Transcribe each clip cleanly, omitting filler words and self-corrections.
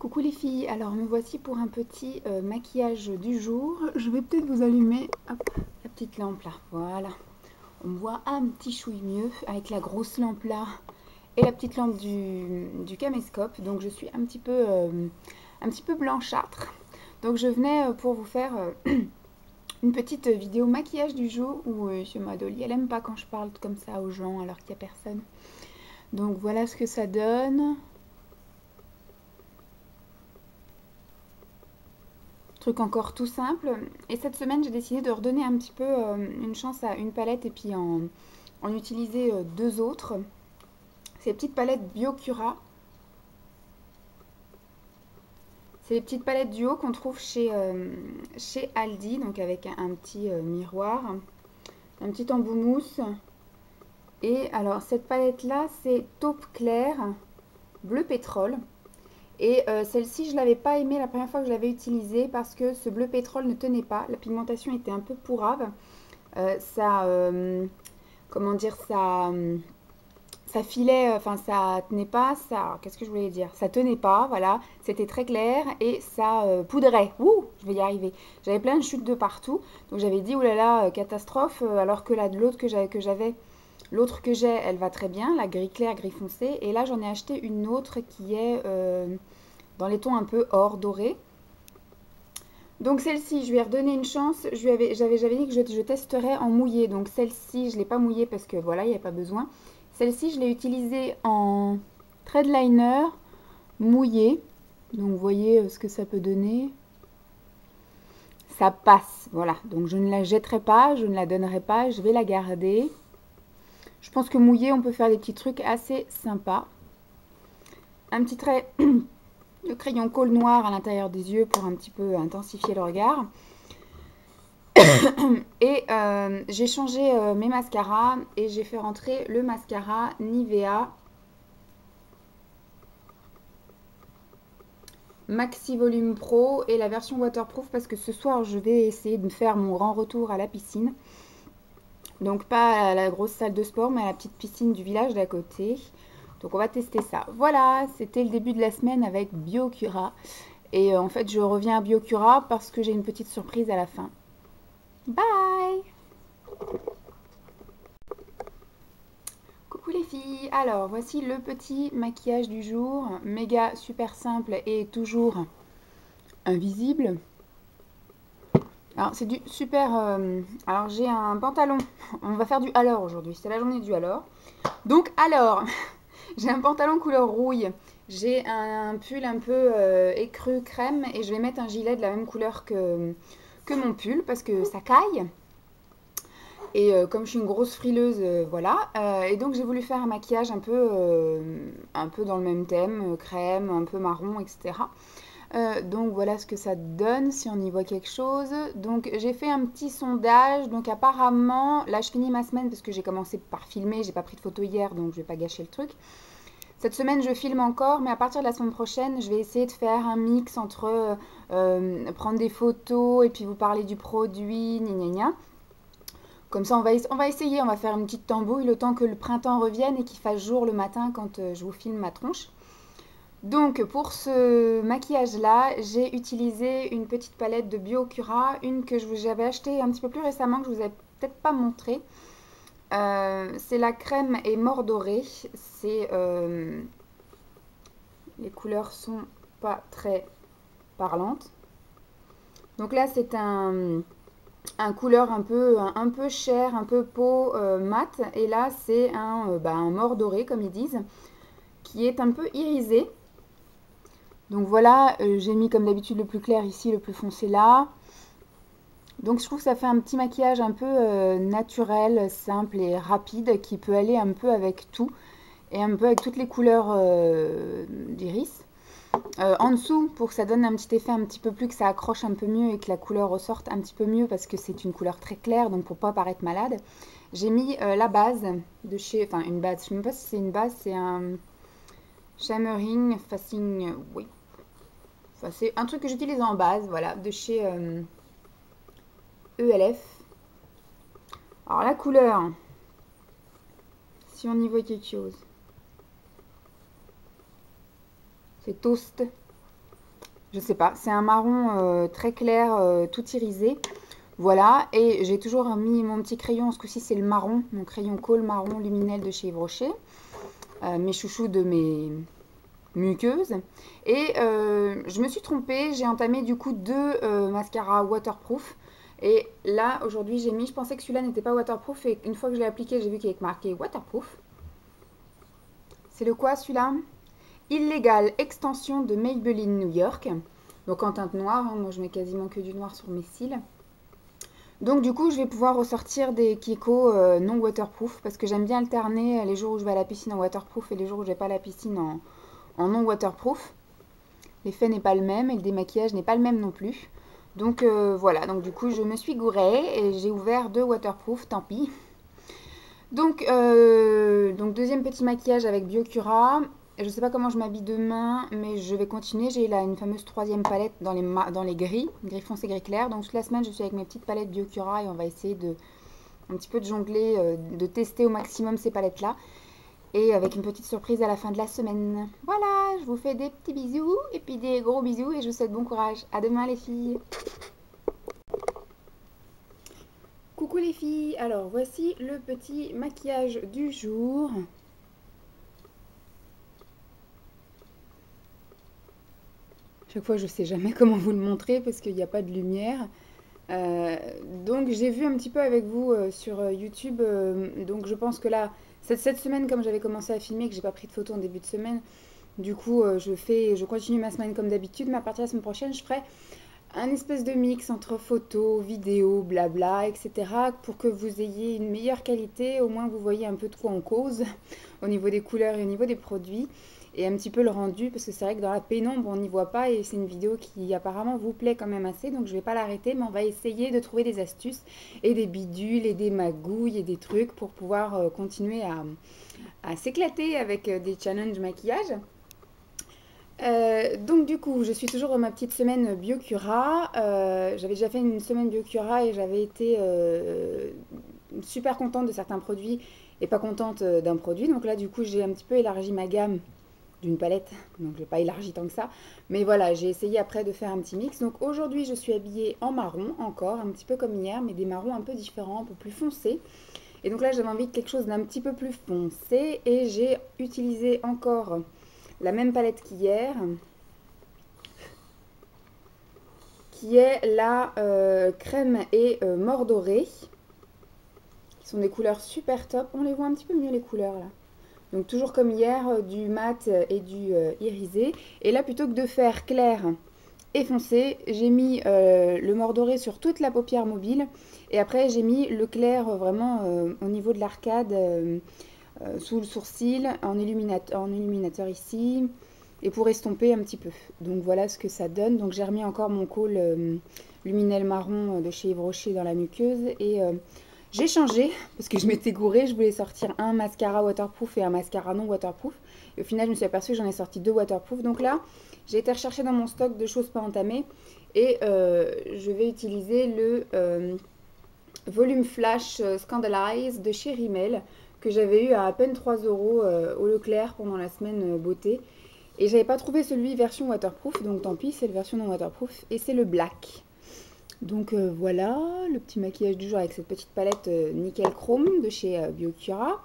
Coucou les filles, alors me voici pour un petit maquillage du jour. Je vais peut-être vous allumer hop, la petite lampe là, voilà. On me voit un petit chouille mieux avec la grosse lampe là et la petite lampe du caméscope. Donc je suis un petit peu blanchâtre. Donc je venais pour vous faire une petite vidéo maquillage du jour où chez ma Dolly, elle aime pas quand je parle comme ça aux gens alors qu'il n'y a personne. Donc voilà ce que ça donne. Truc encore tout simple. Et cette semaine, j'ai décidé de redonner un petit peu une chance à une palette et puis en utiliser deux autres. C'est les petites palettes Biocura. C'est les petites palettes duo qu'on trouve chez Aldi, donc avec un petit miroir, un petit embout mousse. Et alors, cette palette-là, c'est taupe clair, bleu pétrole. Et celle-ci, je ne l'avais pas aimée la première fois que je l'avais utilisée parce que ce bleu pétrole ne tenait pas. La pigmentation était un peu pourrave. Ça, comment dire, ça filait, enfin ça tenait pas, ça, qu'est-ce que je voulais dire? Ça tenait pas, voilà, c'était très clair et ça poudrait. Ouh, je vais y arriver. J'avais plein de chutes de partout, donc j'avais dit oulala, catastrophe, alors que là, de l'autre l'autre que j'ai, elle va très bien, la gris clair, gris foncé, et là j'en ai acheté une autre qui est dans les tons un peu or doré. Donc celle-ci, je lui ai redonné une chance. J'avais dit que je testerais en mouillé. Donc celle-ci, je ne l'ai pas mouillée parce que voilà, il n'y a pas besoin. Celle-ci, je l'ai utilisée en thread liner mouillé. Donc vous voyez ce que ça peut donner. Ça passe, voilà. Donc je ne la jetterai pas, je ne la donnerai pas, je vais la garder. Je pense que mouillé, on peut faire des petits trucs assez sympas. Un petit trait de crayon colle noir à l'intérieur des yeux pour un petit peu intensifier le regard. Et j'ai changé mes mascaras et j'ai fait rentrer le mascara Nivea Maxi Volume Pro et la version waterproof parce que ce soir je vais essayer de faire mon grand retour à la piscine. Donc pas à la grosse salle de sport mais à la petite piscine du village d'à côté. Donc on va tester ça. Voilà, c'était le début de la semaine avec Biocura. Et en fait je reviens à Biocura parce que j'ai une petite surprise à la fin. Bye! Coucou les filles, alors voici le petit maquillage du jour, méga super simple et toujours invisible. Alors c'est du super, alors j'ai un pantalon, on va faire du alors aujourd'hui, c'est la journée du alors. Donc alors, j'ai un pantalon couleur rouille, j'ai un pull un peu écru crème et je vais mettre un gilet de la même couleur que mon pull parce que ça caille. Et comme je suis une grosse frileuse, voilà. Et donc j'ai voulu faire un maquillage un peu dans le même thème, crème, un peu marron, etc. Donc voilà ce que ça donne, si on y voit quelque chose. Donc j'ai fait un petit sondage. Donc apparemment, là je finis ma semaine parce que j'ai commencé par filmer. J'ai pas pris de photo hier, donc je vais pas gâcher le truc. Cette semaine, je filme encore, mais à partir de la semaine prochaine, je vais essayer de faire un mix entre prendre des photos et puis vous parler du produit, gna gna gna. Comme ça, on va essayer, on va faire une petite tambouille le temps que le printemps revienne et qu'il fasse jour le matin quand je vous filme ma tronche. Donc pour ce maquillage-là, j'ai utilisé une petite palette de Biocura, une que j'avais achetée un petit peu plus récemment, que je vous ai peut-être pas montré. C'est la crème et mordorée. Les couleurs sont pas très parlantes. Donc là, c'est un couleur un peu chair, un peu peau mat. Et là, c'est un mort doré, comme ils disent, qui est un peu irisé. Donc voilà, j'ai mis comme d'habitude le plus clair ici, le plus foncé là. Donc je trouve que ça fait un petit maquillage un peu naturel, simple et rapide, qui peut aller un peu avec tout. Et un peu avec toutes les couleurs d'iris. En dessous, pour que ça donne un petit effet un petit peu plus, que ça accroche un peu mieux et que la couleur ressorte un petit peu mieux parce que c'est une couleur très claire, donc pour pas paraître malade, j'ai mis la base de chez, enfin une base, je sais même pas si c'est une base, c'est un Shimmering Facing, oui, enfin, c'est un truc que j'utilise en base, voilà, de chez ELF. Alors la couleur, si on y voit quelque chose, c'est Toast. Je sais pas, c'est un marron très clair, tout irisé. Voilà, et j'ai toujours mis mon petit crayon, ce coup-ci c'est le marron, mon crayon colle marron luminel de chez Yves Rocher, mes chouchous de mes muqueuses. Et je me suis trompée, j'ai entamé du coup deux mascaras waterproof. Et là, aujourd'hui, j'ai mis, je pensais que celui-là n'était pas waterproof, et une fois que je l'ai appliqué, j'ai vu qu'il est marqué waterproof. C'est le quoi celui-là? Illégal extension de Maybelline New York. Donc en teinte noire, hein, moi je mets quasiment que du noir sur mes cils. Donc du coup, je vais pouvoir ressortir des Kiko non waterproof parce que j'aime bien alterner les jours où je vais à la piscine en waterproof et les jours où je vais pas à la piscine en non waterproof. L'effet n'est pas le même et le démaquillage n'est pas le même non plus. Donc voilà, donc du coup, je me suis gourée et j'ai ouvert deux waterproof, tant pis. Donc deuxième petit maquillage avec Biocura. Je ne sais pas comment je m'habille demain, mais je vais continuer. J'ai là une fameuse troisième palette dans les gris foncé, gris clair. Donc toute la semaine, je suis avec mes petites palettes Biocura et on va essayer un petit peu de jongler, de tester au maximum ces palettes-là. Et avec une petite surprise à la fin de la semaine. Voilà, je vous fais des petits bisous et puis des gros bisous et je vous souhaite bon courage. À demain les filles. Coucou les filles, alors voici le petit maquillage du jour. Chaque fois, je sais jamais comment vous le montrer parce qu'il n'y a pas de lumière. Euh, donc, j'ai vu un petit peu avec vous sur YouTube. Donc, je pense que là, cette semaine, comme j'avais commencé à filmer, que j'ai pas pris de photos en début de semaine, du coup, je continue ma semaine comme d'habitude. Mais à partir de la semaine prochaine, je ferai un espèce de mix entre photos, vidéos, blabla, etc. pour que vous ayez une meilleure qualité. Au moins, vous voyez un peu de quoi on cause au niveau des couleurs et au niveau des produits. Et un petit peu le rendu, parce que c'est vrai que dans la pénombre, on n'y voit pas. Et c'est une vidéo qui apparemment vous plaît quand même assez. Donc, je vais pas l'arrêter, mais on va essayer de trouver des astuces et des bidules et des magouilles et des trucs pour pouvoir continuer à s'éclater avec des challenges maquillage. Donc du coup, je suis toujours dans ma petite semaine Biocura. J'avais déjà fait une semaine Biocura et j'avais été super contente de certains produits et pas contente d'un produit. Donc là, du coup, j'ai un petit peu élargi ma gamme d'une palette. Donc je n'ai pas élargi tant que ça. Mais voilà, j'ai essayé après de faire un petit mix. Donc aujourd'hui, je suis habillée en marron encore, un petit peu comme hier, mais des marrons un peu différents, un peu plus foncés. Et donc là, j'avais envie de quelque chose d'un petit peu plus foncé et j'ai utilisé encore la même palette qu'hier, qui est la crème et mordorée, qui sont des couleurs super top. On les voit un petit peu mieux les couleurs là. Donc toujours comme hier, du mat et du irisé. Et là, plutôt que de faire clair et foncé, j'ai mis le mordoré sur toute la paupière mobile. Et après, j'ai mis le clair vraiment au niveau de l'arcade, sous le sourcil, en illuminateur ici, et pour estomper un petit peu. Donc voilà ce que ça donne. Donc j'ai remis encore mon col luminel marron de chez Yves Rocher dans la muqueuse et j'ai changé parce que je m'étais gourée, je voulais sortir un mascara waterproof et un mascara non waterproof. Et au final, je me suis aperçue que j'en ai sorti deux waterproof. Donc là, j'ai été rechercher dans mon stock de choses pas entamées et je vais utiliser le volume flash Scandalize de chez Rimmel que j'avais eu à peine 3 € au Leclerc pendant la semaine beauté. Et j'avais pas trouvé celui version waterproof, donc tant pis, c'est la version non waterproof et c'est le black. Donc voilà, le petit maquillage du jour avec cette petite palette nickel chrome de chez Biocura.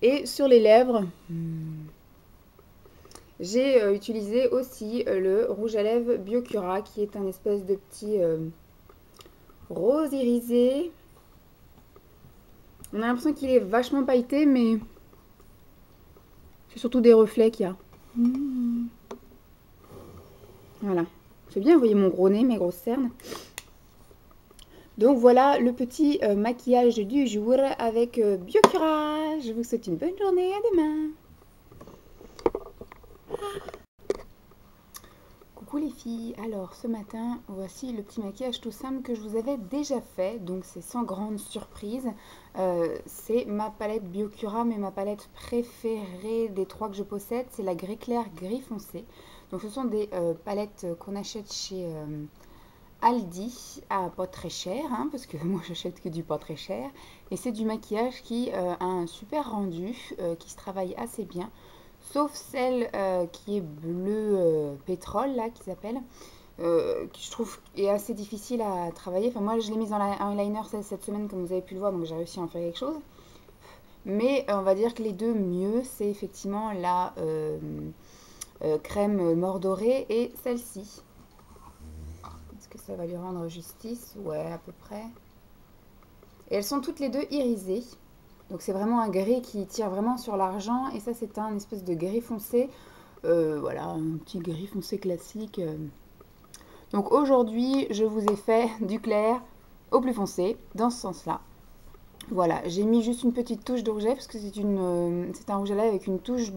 Et sur les lèvres, j'ai utilisé aussi le rouge à lèvres Biocura qui est un espèce de petit rose irisé. On a l'impression qu'il est vachement pailleté, mais c'est surtout des reflets qu'il y a. Voilà. C'est bien, vous voyez mon gros nez, mes grosses cernes. Donc voilà le petit maquillage du jour avec Biocura. Je vous souhaite une bonne journée, à demain. Coucou les filles, alors ce matin voici le petit maquillage tout simple que je vous avais déjà fait, donc c'est sans grande surprise. C'est ma palette Biocura, mais ma palette préférée des trois que je possède, c'est la gris clair gris foncé. Donc ce sont des palettes qu'on achète chez Aldi à pas très cher, hein, parce que moi j'achète que du pas très cher. Et c'est du maquillage qui a un super rendu, qui se travaille assez bien. Sauf celle qui est bleu pétrole, là, qui s'appelle. qui je trouve est assez difficile à travailler. Enfin, moi, je l'ai mise en eyeliner cette semaine, comme vous avez pu le voir, donc j'ai réussi à en faire quelque chose. Mais on va dire que les deux mieux, c'est effectivement la crème mordorée et celle-ci. Est-ce que ça va lui rendre justice? Ouais, à peu près. Et elles sont toutes les deux irisées. Donc c'est vraiment un gris qui tire vraiment sur l'argent. Et ça, c'est un espèce de gris foncé. Voilà, un petit gris foncé classique. Donc aujourd'hui, je vous ai fait du clair au plus foncé, dans ce sens-là. Voilà, j'ai mis juste une petite touche de rouge à lèvres parce que c'est un rouge à lèvres avec une touche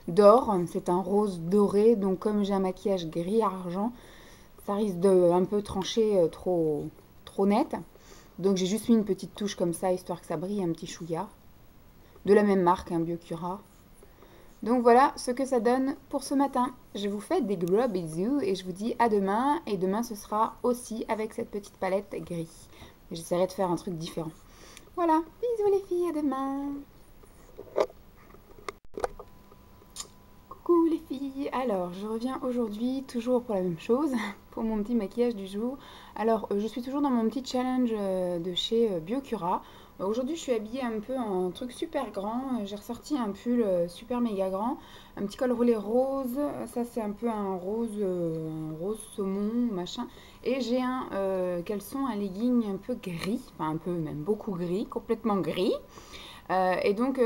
d'or. C'est un rose doré, donc comme j'ai un maquillage gris-argent, ça risque de un peu trancher trop net. Donc j'ai juste mis une petite touche comme ça, histoire que ça brille un petit chouïa. De la même marque, un Biocura. Donc voilà ce que ça donne pour ce matin. Je vous fais des gros bisous et je vous dis à demain. Et demain ce sera aussi avec cette petite palette gris. J'essaierai de faire un truc différent. Voilà, bisous les filles, à demain. Coucou les filles, alors je reviens aujourd'hui toujours pour la même chose, pour mon petit maquillage du jour. Alors je suis toujours dans mon petit challenge de chez Biocura. Aujourd'hui je suis habillée un peu en truc super grand, j'ai ressorti un pull super méga grand, un petit col roulé rose, ça c'est un peu un rose saumon machin. Et j'ai un caleçon, un legging un peu gris, enfin un peu même beaucoup gris, complètement gris. Et donc,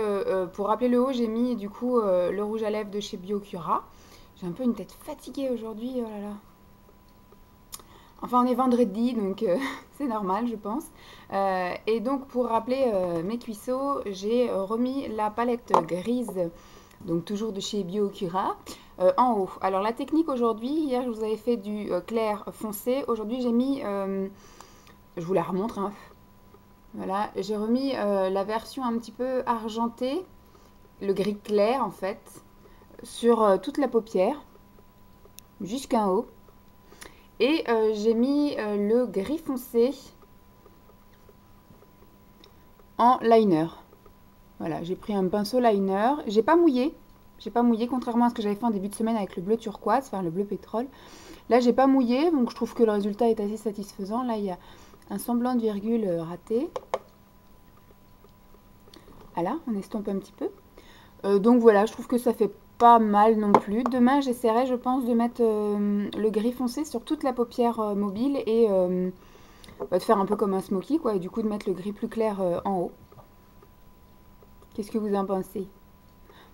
pour rappeler le haut, j'ai mis du coup le rouge à lèvres de chez Biocura. J'ai un peu une tête fatiguée aujourd'hui, oh là là. Enfin, on est vendredi, donc c'est normal, je pense. Et donc, pour rappeler mes cuisseaux, j'ai remis la palette grise, donc toujours de chez Biocura, en haut. Alors, la technique aujourd'hui, hier, je vous avais fait du clair foncé. Aujourd'hui, j'ai mis, je vous la remontre, hein. Voilà, j'ai remis la version un petit peu argentée, le gris clair en fait, sur toute la paupière, jusqu'en haut. Et j'ai mis le gris foncé en liner. Voilà, j'ai pris un pinceau liner. J'ai pas mouillé, contrairement à ce que j'avais fait en début de semaine avec le bleu turquoise, enfin le bleu pétrole. Là, j'ai pas mouillé, donc je trouve que le résultat est assez satisfaisant. Là, il y a un semblant de virgule raté. Voilà, on estompe un petit peu. Donc voilà, je trouve que ça fait pas mal non plus. Demain, j'essaierai, je pense, de mettre le gris foncé sur toute la paupière mobile et de faire un peu comme un smoky, quoi. Et du coup, de mettre le gris plus clair en haut. Qu'est-ce que vous en pensez?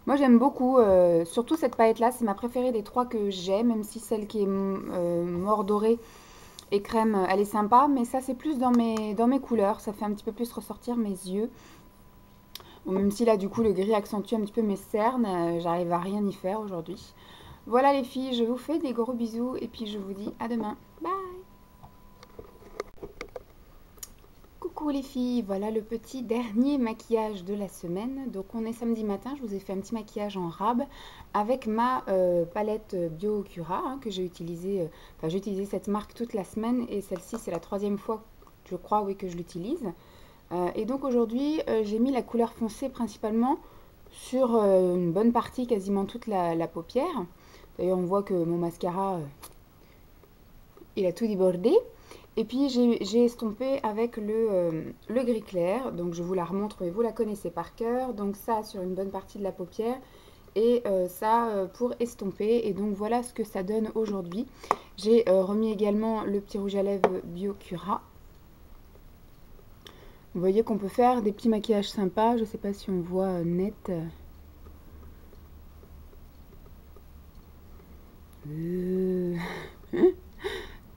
Moi, j'aime beaucoup, surtout cette palette-là. C'est ma préférée des trois que j'ai, même si celle qui est mordorée et crème, elle est sympa. Mais ça, c'est plus dans mes couleurs. Ça fait un petit peu plus ressortir mes yeux. Bon, même si là, du coup, le gris accentue un petit peu mes cernes, j'arrive à rien y faire aujourd'hui. Voilà les filles, je vous fais des gros bisous et puis je vous dis à demain. Bye! Coucou les filles, voilà le petit dernier maquillage de la semaine. Donc on est samedi matin, je vous ai fait un petit maquillage en rab avec ma palette Biocura hein, que j'ai utilisée. Enfin, j'ai utilisé cette marque toute la semaine et celle-ci c'est la troisième fois, je crois, oui, que je l'utilise. Et donc aujourd'hui, j'ai mis la couleur foncée principalement sur une bonne partie, quasiment toute la paupière. D'ailleurs, on voit que mon mascara, il a tout débordé. Et puis, j'ai estompé avec le gris clair. Donc, je vous la remontre, mais vous la connaissez par cœur. Donc, ça sur une bonne partie de la paupière. Et ça pour estomper. Et donc, voilà ce que ça donne aujourd'hui. J'ai remis également le petit rouge à lèvres Biocura. Vous voyez qu'on peut faire des petits maquillages sympas. Je ne sais pas si on voit net.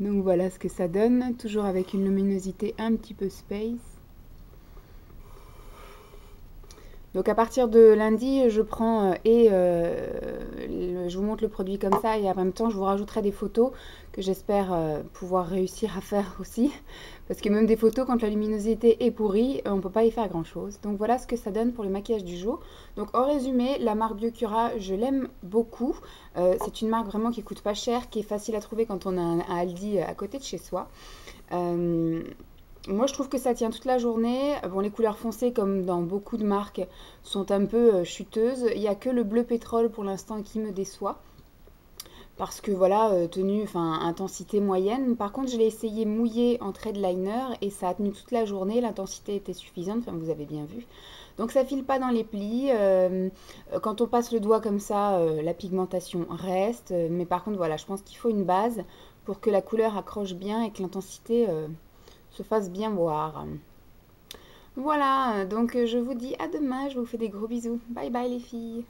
Donc voilà ce que ça donne. Toujours avec une luminosité un petit peu space. Donc à partir de lundi, je prends je vous montre le produit comme ça et en même temps je vous rajouterai des photos que j'espère pouvoir réussir à faire aussi. Parce que même des photos, quand la luminosité est pourrie, on ne peut pas y faire grand chose. Donc voilà ce que ça donne pour le maquillage du jour. Donc en résumé, la marque Biocura, je l'aime beaucoup. C'est une marque vraiment qui coûte pas cher, qui est facile à trouver quand on a un Aldi à côté de chez soi. Moi, je trouve que ça tient toute la journée. Bon, les couleurs foncées, comme dans beaucoup de marques, sont un peu chuteuses. Il n'y a que le bleu pétrole pour l'instant qui me déçoit. parce que voilà, tenue, enfin intensité moyenne. Par contre, je l'ai essayé mouillé en trait de liner et ça a tenu toute la journée, l'intensité était suffisante, enfin vous avez bien vu. Donc ça file pas dans les plis. Quand on passe le doigt comme ça, la pigmentation reste. Mais par contre, voilà, je pense qu'il faut une base pour que la couleur accroche bien et que l'intensité se fasse bien voir. Voilà, donc je vous dis à demain, je vous fais des gros bisous. Bye bye les filles.